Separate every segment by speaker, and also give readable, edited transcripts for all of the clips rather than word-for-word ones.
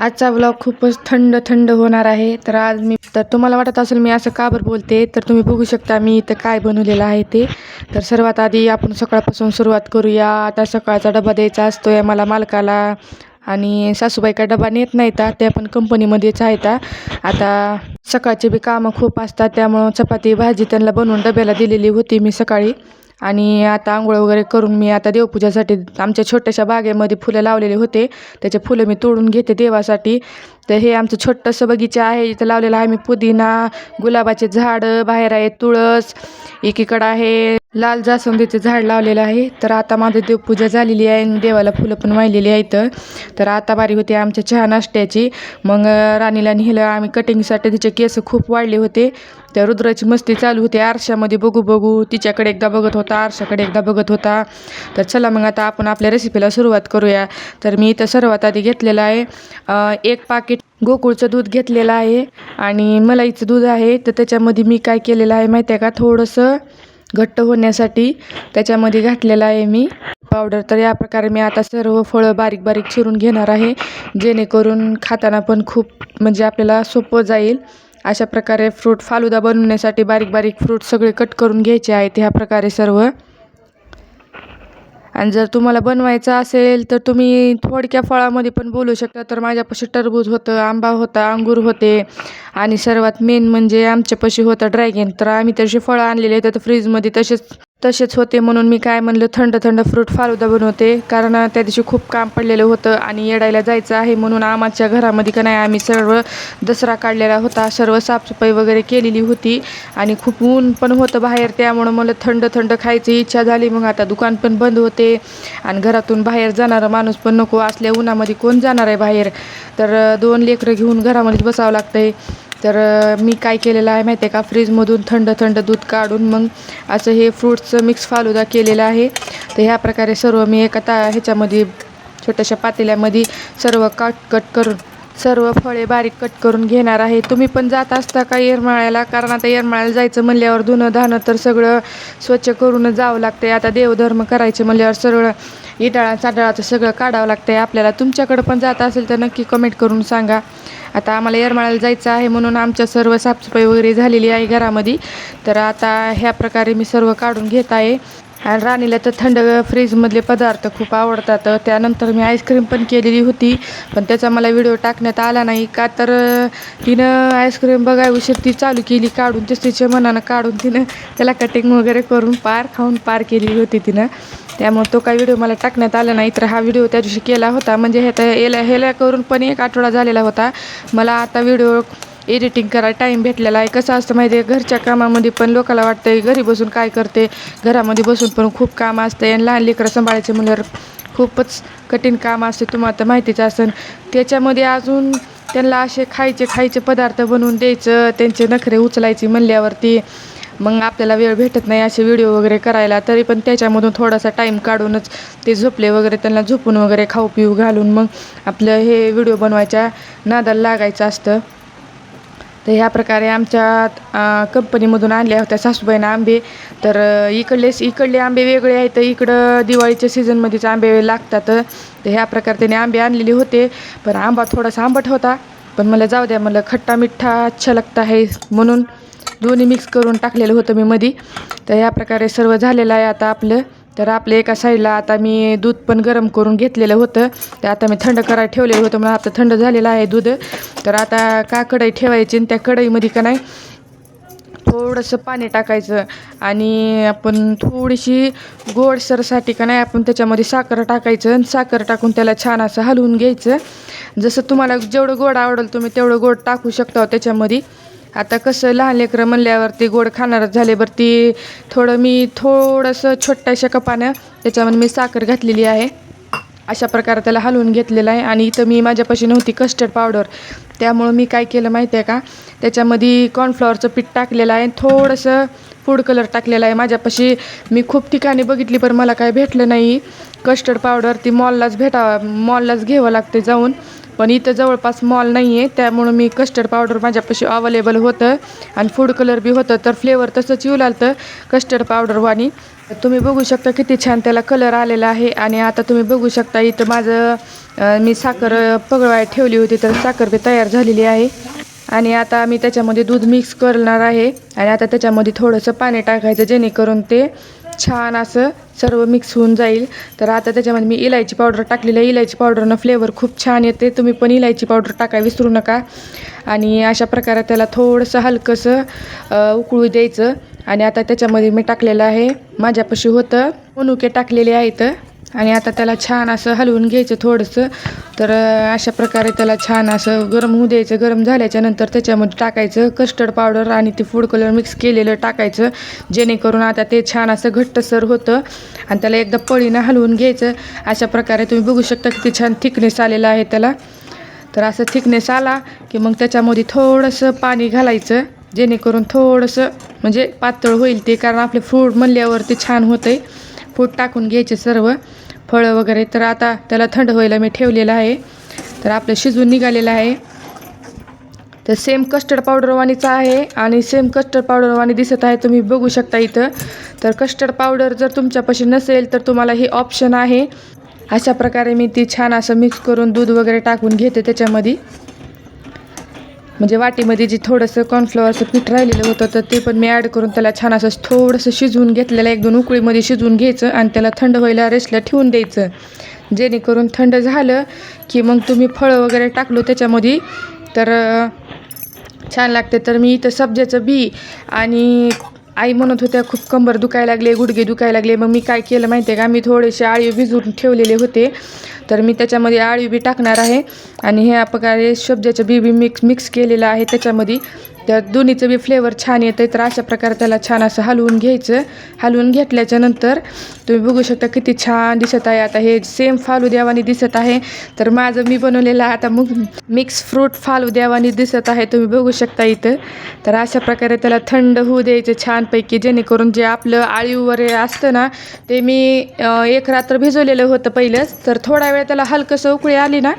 Speaker 1: आजचा ब्लॉग खूपच थंड थंड होणार आहे. तर तुम्हाला वाटत असेल मी असं का बरं बोलते, तर तुम्ही बघू शकता मी इथं काय बनवलेलं आहे ते. तर सर्वात आधी आपण सकाळपासून सुरुवात करूया. आता सकाळचा डबा द्यायचा असतोय मला मालकाला, आणि सासूबाई काय डबा नेत नाहीत, त्या पण कंपनीमध्येच आहेत. आता सकाळचे बी कामं खूप असतात, त्यामुळं चपाती भाजी त्यांना बनवून डब्याला दिलेली होती मी सकाळी. आणि आता आंघोळ वगैरे करून मी आता देवपूजासाठी आमच्या छोट्याशा बागेमध्ये फुलं लावलेले होते, त्याचे फुलं मी तोडून घेते देवासाठी. तर हे आमचं छोटंसं बगीचा आहे, इथं लावलेलं आहे मी पुदिना, गुलाबाचे झाडं, बाहेर आहे तुळस, एकीकडं आहे लाल जास्वंदीचे झाड लावलेलं आहे. तर आता माझी देवपूजा झालेली आहे आणि देवाला फुलं पण वाहिलेली आहेत. तर आता बारी होती आमच्या चहा नाश्त्याची. मग राणीला नेलं आम्ही कटिंगसाठी, तिचे केस खूप वाढले होते. त्या रुद्राची मस्ती चालू होती, आरशामध्ये बघू बघू तिच्याकडे एकदा बघत होता, आरशाकडे एकदा बघत होता. तर चला मग आता आपण आपल्या रेसिपीला सुरुवात करूया. तर मी इथं सर्वात आधी घेतलेलं आहे 1 पाकीट गोकुळचं दूध घेतलेलं आहे आणि मलाईचं दूध आहे. तर त्याच्यामध्ये मी काय केलेलं आहे माहिती आहे का, थोडंसं घट्ट होण्यासाठी त्याच्यामध्ये घातलेलं आहे मी पावडर. तर या प्रकारे मी आता सर्व फळं बारीक बारीक चिरून घेणार आहे, जेणेकरून खाताना पण खूप म्हणजे आपल्याला सोपं जाईल. अशा प्रकारे फ्रूट फालुदा बनवण्यासाठी बारीक बारीक फ्रूट सगळे कट करून घ्यायचे आहेत ह्या प्रकारे सर्व. आणि जर तुम्हाला बनवायचं असेल तर तुम्ही थोडक्या फळामध्ये पण बोलू शकता. तर माझ्यापाशी टरबूज होतं, आंबा होता, अंगूर होते, आणि सर्वात मेन म्हणजे आमच्यापाशी होतं ड्रॅगन. तर आम्ही तशी फळं आणलेली आहेत, तर फ्रीजमध्ये तसेच होते, म्हणून मी काय म्हणलं थंड थंड फ्रूट फालुदा बनवते. कारण त्या दिवशी खूप काम पडलेलं होतं आणि येडायला जायचं आहे, म्हणून आमच्या घरामध्ये का नाही आम्ही सर्व दसरा काढलेला होता, सर्व साफसफाई वगैरे केलेली होती आणि खूप ऊन पण होतं बाहेर, त्यामुळं मला थंड थंड खायची इच्छा झाली. मग आता दुकान पण बंद होते आणि घरातून बाहेर जाणारा माणूस पण नको, असल्या उन्हामध्ये कोण जाणार आहे बाहेर. तर 2 लेकरं घेऊन घरामध्येच बसावं लागतंय. तर मी काय केलेलं आहे माहिती आहे का, फ्रीजमधून थंड थंड दूध काढून मग असं हे फ्रूट्सचं मिक्स फालुदा केलेला आहे. तर ह्या प्रकारे सर्व मी एका ह्याच्यामध्ये छोट्याशा पातेल्यामध्ये सर्व कट करून सर्व फळे बारीक कट करून घेणार आहे. तुम्ही पण जात असता का येरमाळ्याला? कारण आता येरमाळ्याला जायचं म्हणल्यावर धुणं धाणं तर सगळं स्वच्छ करूनच जावं लागतं. आता देवधर्म करायचे म्हणल्यावर सगळं इटाळा चाटाळाचं सगळं काढावं लागतं आहे आपल्याला. तुमच्याकडं पण जात असेल तर नक्की कमेंट करून सांगा. आता आम्हाला येरमाळ्याला जायचं आहे, म्हणून आमच्या सर्व साफसफाई वगैरे झालेली आहे घरामध्ये. तर आता ह्या प्रकारे मी सर्व काढून घेत आहे. आणि राणीला तर थंड फ्रीजमधले पदार्थ खूप आवडतात. त्यानंतर मी आईस्क्रीम पण केलेली होती, पण त्याचा मला व्हिडिओ टाकण्यात आला नाही का, तर तिनं आईस्क्रीम बघाय ती चालू केली काढून, तिच्या मनानं काढून तिनं त्याला कटिंग वगैरे करून खाऊन पार केली होती तिनं. त्यामुळे तो काही व्हिडिओ मला टाकण्यात आला नाही. तर हा व्हिडिओ त्या दिवशी केला होता, म्हणजे ह्याला करून पण 1 आठवडा झालेला होता. मला आता व्हिडिओ एडिटिंग करायला टाईम भेटलेला आहे. कसं असतं माहिती आहे, घरच्या कामामध्ये पण लोकाला वाटतं आहे घरी बसून काय करते, घरामध्ये बसून पण खूप काम असते आणि लहान लेकरं सांभाळायचे म्हणल्यावर खूपच कठीण काम असते, तुम्हाला तर माहितीच असेल. त्याच्यामध्ये अजून त्यांना असे खायचे पदार्थ बनवून द्यायचं, त्यांचे नखरे उचलायची म्हणल्यावरती मग आपल्याला वेळ भेटत नाही असे व्हिडिओ वगैरे करायला. तरी पण त्याच्यामधून थोडासा टाईम काढूनच ते झोपले वगैरे त्यांना झोपून वगैरे खाऊ पिऊ घालून मग आपलं हे व्हिडिओ बनवायच्या नादाला लागायचं असतं. तर ह्या प्रकारे आमच्या कंपनीमधून आणल्या होत्या सासूबाईनं आंबे. तर इकडले आंबे वेगळे आहेत, इकडं दिवाळीच्या सीझनमध्येच आंबे लागतात. तर ह्या प्रकारे त्याने आंबे आणलेले होते, पण आंबा थोडासा आंबट होता, पण मला जाऊ द्या, मला खट्टा मिठ्ठा अच्छा लागता आहे म्हणून दोन्ही मिक्स करून टाकलेलं होतं मी मधी. तर ह्या प्रकारे सर्व झालेलं आहे आता आपलं. तर आपल्या एका साईडला आता मी दूध पण गरम करून घेतलेलं होतं, ते आता मी थंड करायला ठेवलेलं होतं, मला आता थंड झालेलं आहे दूध. तर आता का कढई ठेवायची आणि त्या कढईमध्ये का नाही थोडंसं पाणी टाकायचं आणि आपण थोडीशी गोडसरसाठी का नाही आपण त्याच्यामध्ये साखर टाकायचं आणि साखर टाकून त्याला छान असं हलवून घ्यायचं. जसं तुम्हाला जेवढं गोड आवडेल तुम्ही तेवढं गोड टाकू शकता त्याच्यामध्ये. आता कसं लहान लेकरं म्हणल्यावरती गोड खाणारच झाले, बरं ती थोडंसं छोट्याशा कपानं त्याच्यामध्ये मी साखर घातलेली आहे. अशा प्रकारे त्याला हलवून घेतलेलं आहे. आणि इथं मी माझ्यापाशी नव्हती कस्टर्ड पावडर, त्यामुळं मी काय केलं माहिती आहे का, त्याच्यामध्ये कॉर्नफ्लॉवरचं पीठ टाकलेलं आहे, थोडंसं फूड कलर टाकलेला आहे. माझ्यापाशी मी खूप ठिकाणी बघितली पण मला काय भेटलं नाही कस्टर्ड पावडर, ती मॉललाच घ्यावं लागते जाऊन, पण इथं जवळपास मॉल नाही आहे, त्यामुळं मी कस्टर्ड पावडर माझ्यापाशी अवेलेबल होतं आणि फूड कलर बी होतं. तर फ्लेवर तसंच येऊ लागतं कस्टर्ड पावडरवानी. तुम्ही बघू शकता किती छान त्याला कलर आलेला आहे. आणि आता तुम्ही बघू शकता इथं माझं मी साखर पगळवायला ठेवली होती, तर साखर बी तयार झालेली आहे. आणि आता मी त्याच्यामध्ये दूध मिक्स करणार आहे. आणि आता त्याच्यामध्ये थोडंसं पाणी टाकायचं, जेणेकरून ते छान असं सर्व मिक्स होऊन जाईल. तर आता त्याच्यामध्ये मी इलायची पावडर टाकलेली आहे. इलायची पावडरनं फ्लेवर खूप छान येते. तुम्ही पण इलायची पावडर टाकायला विसरू नका. आणि अशा प्रकारे त्याला थोडंसं हलकंसं उकळू द्यायचं. आणि आता त्याच्यामध्ये मी टाकलेलं आहे, माझ्यापाशी होतं मनुके टाकलेले आहेत. आणि आता त्याला छान असं हलवून घ्यायचं थोडंसं. तर अशा प्रकारे त्याला छान असं गरम होऊ द्यायचं. गरम झाल्याच्या नंतर त्याच्यामध्ये टाकायचं कस्टर्ड पावडर आणि ते फूड कलर मिक्स केलेलं टाकायचं, जेणेकरून आता ते छान असं घट्टसर होतं. आणि त्याला एकदा पळीनं हलवून घ्यायचं. अशा प्रकारे तुम्ही बघू शकता किती छान थिकनेस आलेला आहे त्याला. तर असं थिकनेस आला की मग त्याच्यामध्ये थोडंसं पाणी घालायचं, जेणेकरून थोडंसं म्हणजे पातळ होईल ते, कारण आपले फूड म्हणल्यावरती छान होतं आहे. फूड टाकून घ्यायचे सर्व फळं वगैरे. तर आता त्याला थंड व्हायला मी ठेवलेलं आहे. तर आपलं शिजून निघालेलं आहे. तर सेम कस्टर्ड पावडरवाणीचा आहे आणि सेम कस्टर्ड पावडरवाणी दिसत आहे, तुम्ही बघू शकता इथं. तर कस्टर्ड पावडर जर तुमच्यापाशी नसेल तर तुम्हाला हे ऑप्शन आहे. अशा प्रकारे मी ती छान असं मिक्स करून दूध वगैरे टाकून घेते त्याच्यामध्ये. म्हणजे वाटीमध्ये जे थोडंसं कॉर्नफ्लॉवरचं पीठ राहिलेलं होतं, तर ते पण मी ॲड करून त्याला छान असं थोडंसं शिजवून घेतलेलं, 1-2 उकळीमध्ये शिजवून घ्यायचं. आणि त्याला थंड व्हायला रेस्टला ठेवून द्यायचं, जेणेकरून थंड झालं की मग तुम्ही फळं वगैरे टाकलो त्याच्यामध्ये तर छान लागते. तर मी इथं सब्जाचं बी आणि आई म्हणत होत्या खूप कंबर दुखायला लागले, गुडघे दुखायला लागले. मग मी काय केलं माहिती आहे का, मी थोडेसे आळीव भिजवून ठेवलेले होते, तर मी त्याच्यामध्ये आळीव बी टाकणार आहे. आणि ह्या प्रकारे सब्जाचं बी मिक्स केलेलं आहे त्याच्यामध्ये. तर दोन्हीचं बी फ्लेवर छान येतं. तर अशा प्रकारे त्याला छान असं हलवून घ्यायचं. हलवून घेतल्याच्या नंतर तुम्ही बघू शकता किती छान दिसत आहे. आता हे सेम फालुद्यावानी दिसत आहे. तर माझं मी बनवलेलं आता मग मिक्स फ्रूट फालुद्यावानी दिसत आहे, तुम्ही बघू शकता इथं. तर अशा प्रकारे त्याला थंड होऊ द्यायचं छानपैकी, जेणेकरून जे आपलं आळीव वगैरे असतं ना, ते मी 1 रात्र भिजवलेलं होतं पहिलंच. तर थोडा वेळ त्याला हलकंसं उकळी आली ना,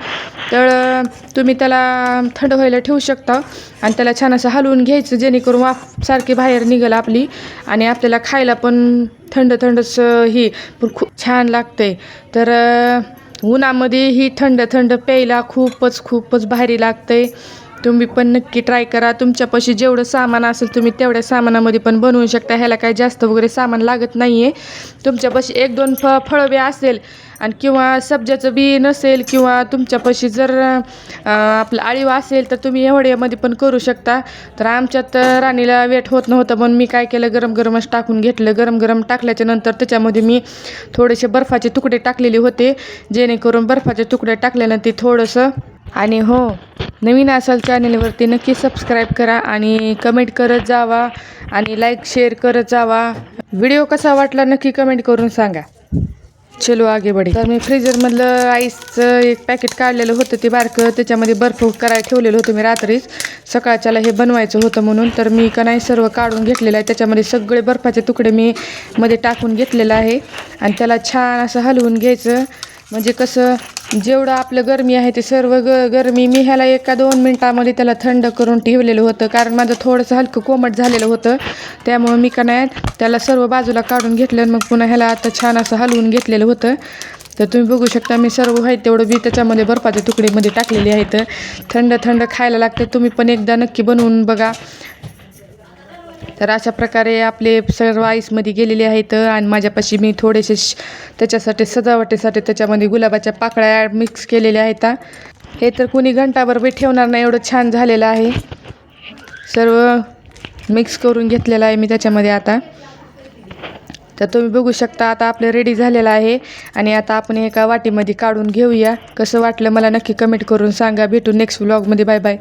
Speaker 1: तर तुम्ही त्याला थंड व्हायला ठेवू शकता. आणि त्याला छान असं हलवून घ्यायचं, जेणेकरून वाफ सारखी बाहेर निघेल आपली. आणि आपल्याला खायला पण थंडसं ही खूप छान लागते. तर उन्हामध्ये ही थंड प्यायला खूपच भारी लागते. तुम्ही पण नक्की ट्राय करा. तुमच्यापाशी जेवढं सामान असेल तुम्ही तेवढ्या सामानामध्ये पण बनवू शकता. ह्याला काही जास्त वगैरे सामान लागत नाही आहे. तुमच्यापाशी 1-2 फळं बी असेल आणि किंवा सब्जाचं बी नसेल, किंवा तुमच्यापाशी जर आपलं आळीव असेल, तर तुम्ही एवढ्यामध्ये पण करू शकता. तर आमच्यात राणीला वेट होत नव्हतं, पण मी काय केलं, गरमच टाकून घेतलं. गरम टाकल्याच्या नंतर त्याच्यामध्ये मी थोडेसे बर्फाचे तुकडे टाकलेले होते, जेणेकरून बर्फाचे तुकडे टाकल्यानंतर थोडंसं. आणि हो, नवीन असाल चॅनलवरती नक्की सबस्क्राईब करा आणि कमेंट करत जावा आणि लाईक शेअर करत जावा. व्हिडिओ कसा वाटला नक्की कमेंट करून सांगा. चलो आगे बढे. तर मी फ्रीजरमधलं आईसचं एक पॅकेट काढलेलं होतं, ते बारकं, त्याच्यामध्ये बर्फ करायला ठेवलेलं होतं मी रात्रीच. सकाळच्याला हे बनवायचं होतं म्हणून. तर मी का नाही सर्व काढून घेतलेलं आहे. त्याच्यामध्ये सगळे बर्फाचे तुकडे मी मध्ये टाकून घेतलेलं आहे. आणि त्याला छान असं हलवून घ्यायचं, म्हणजे कसं जेवढं आपलं गरमी आहे ते सर्व गरमी मी ह्याला 1-2 मिनटामध्ये त्याला थंड करून ठेवलेलं होतं, कारण माझं थोडंसं हलकं कोमट झालेलं होतं. त्यामुळं मी का नाही त्याला सर्व बाजूला काढून घेतलं आणि मग पुन्हा ह्याला आता छान असं हलवून घेतलेलं होतं. तर तुम्ही बघू शकता मी सर्व आहे तेवढं बी त्याच्यामध्ये बर्फाचे तुकडेमध्ये टाकलेले आहेत. थंड खायला लागते. तुम्ही पण एकदा नक्की बनवून बघा. तर अशा प्रकारे आपले सर्व आईसमध्ये गेलेले आहेत. आणि माझ्यापाशी मी थोडेसे त्याच्यासाठी सजावटीसाठी त्याच्यामध्ये गुलाबाच्या पाकळ्या मिक्स केलेल्या आहेत. हे तर कुणी घंटाभर बी ठेवणार नाही, एवढं छान झालेलं आहे. सर्व मिक्स करून घेतलेलं आहे मी त्याच्यामध्ये आता. तर तुम्ही बघू शकता आता आपलं रेडी झालेलं आहे. आणि आता आपण एका वाटीमध्ये काढून घेऊया. कसं वाटलं मला नक्की कमेंट करून सांगा. भेटू नेक्स्ट व्लॉगमध्ये. Bye bye.